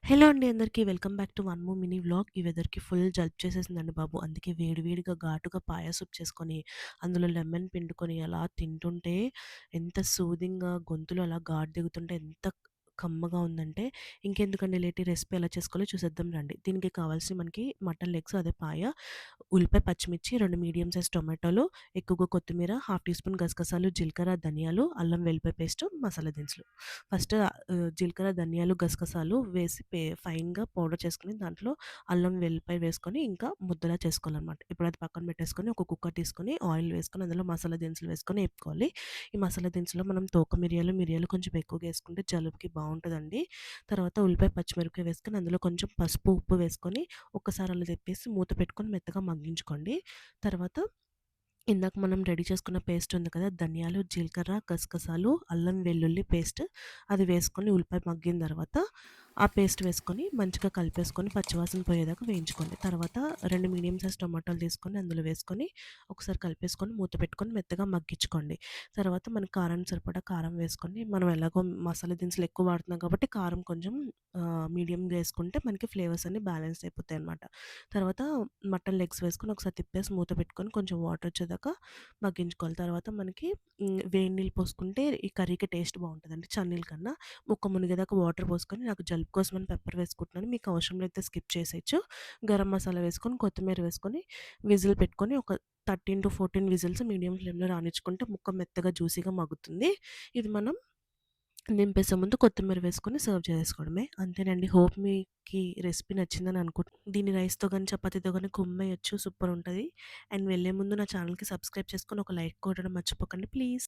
Hello అండి అందరికీ. Welcome back to one more mini vlog. ఈ వెదర్‌కి ఫుల్ జలుబు చేసేసిందండి బాబు. అందుకే వేడి వేడిగా ఘాటుగా పాయసం చేసుకొని, అందులో లెమన్ పిండుకొని అలా తింటుంటే ఎంత సూదింగ్‌గా గొంతులో అలా ఘాటు దిగుతుంటే ఎంత కమ్మగా ఉందంటే, ఇంకెందుకండి లేట్, ఈ రెసిపీ ఎలా చేసుకోవాలో చూసేద్దాం రండి. దీనికి కావాల్సినవి మనకి మటన్ లెగ్స్, అదే పాయ, ఉల్లిపాయ, పచ్చిమిర్చి, 2 మీడియం సైజ్ టొమాటోలు, ఎక్కువగా కొత్తిమీర, హాఫ్ టీ స్పూన్ గసగసాలు, జీలకర్ర, ధనియాలు, అల్లం వెల్లిపాయ పేస్ట్, మసాలా దినుసులు. ఫస్ట్ జీలకర్ర, ధనియాలు, గసగసాలు వేసి ఫైన్‌గా పౌడర్ చేసుకొని, దాంట్లో అల్లం వెల్లిపాయ వేసుకొని, ఇంకా ముద్దలా చేసుకోవాలనమాట. ఇప్పుడు అది పక్కన పెట్టేసుకొని, ఒక కుక్కర్ తీసుకొని, ఆయిల్ వేసుకొని, అందులో మసాలా దినుసులు వేసుకొని ఏపుకోవాలి. ఈ మసాలా దినుసులో మనం తోక మిరియాలు, మిరియాలు కొంచెం ఎక్కువగా వేసుకుంటే జలుబుకి బావుంటదండి. తర్వాత ఉల్లిపాయ, పచ్చిమిరపకాయ వేసుకొని, అందులో కొంచెం పసుపు, ఉప్పు వేసుకొని, ఒక్కసారి అలా తిప్పేసి మూత పెట్టుకొని మెత్తగా మగ్గించుకోండి. తర్వాత ఇందాక మనం రెడీ చేసుకున్న పేస్ట్ ఉంది కదా! ధనియాలు, జీలకర్ర, గసగసాలు, అల్లం వెల్లుల్లి పేస్ట్ అది వేసుకొని ఉల్లిపాయ మగ్గిన తర్వాత ఆ పేస్ట్ వేసుకొని మంచిగా కలిపేసుకొని పచ్చివాసన పోయేదాకా వేయించుకోండి. తర్వాత 2 మీడియం సైజ్ టమాటాలు తీసుకొని అందులో వేసుకొని ఒకసారి కలిపేసుకొని మూత పెట్టుకొని మెత్తగా మగ్గించుకోండి. తర్వాత మనకు కారానికి సరిపడా కారం వేసుకొని, మనం ఎలాగో మసాలా దినుసులు ఎక్కువ వాడుతున్నాం కాబట్టి కారం కొంచెం మీడియంగా వేసుకుంటే మనకి ఫ్లేవర్స్ అన్నీ బ్యాలెన్స్ అయిపోతాయన్నమాట. తర్వాత మటన్ లెగ్స్ వేసుకొని ఒకసారి తిప్పేసి మూత పెట్టుకొని కొంచెం వాటర్ వచ్చేదాకా మగ్గించుకోవాలి. తర్వాత మనకి వేడి నీళ్ళు పోసుకుంటే ఈ కర్రీకి టేస్ట్ బావుంటదండి చన్నీళ్ళ కన్నా. ముక్క మునిగేదాకా వాటర్ పోసుకొని, నాకు జలుబు కోసమని పెప్పర్ వేసుకుంటున్నాను. మీకు అవసరం లేతే స్కిప్ చేసేయచ్చు. గరం మసాలా వేసుకొని, కొత్తిమీర వేసుకొని, విజిల్ పెట్టుకొని ఒక 13-14 విజిల్స్ మీడియం ఫ్లేమ్‌లో రానిచ్చుకుంటే ముక్క మెత్తగా జ్యూసీగా మగ్గుతుంది. ఇది మనం దింపేసే ముందు కొత్తిమీర వేసుకొని సర్వ్ చేసేసుకోవడమే. అంతేనండి. హోప్ మీకీ రెసిపీ నచ్చిందని దీన్ని రైస్‌తో గాని, చపాతీతో గాని కుమ్మేయొచ్చు. సూపరుంటది. అండ్ వెళ్ళే ముందు నా ఛానల్‌కి సబ్స్క్రైబ్ చేసుకొని ఒక లైక్ కొట్టడం మర్చిపోకండి ప్లీజ్.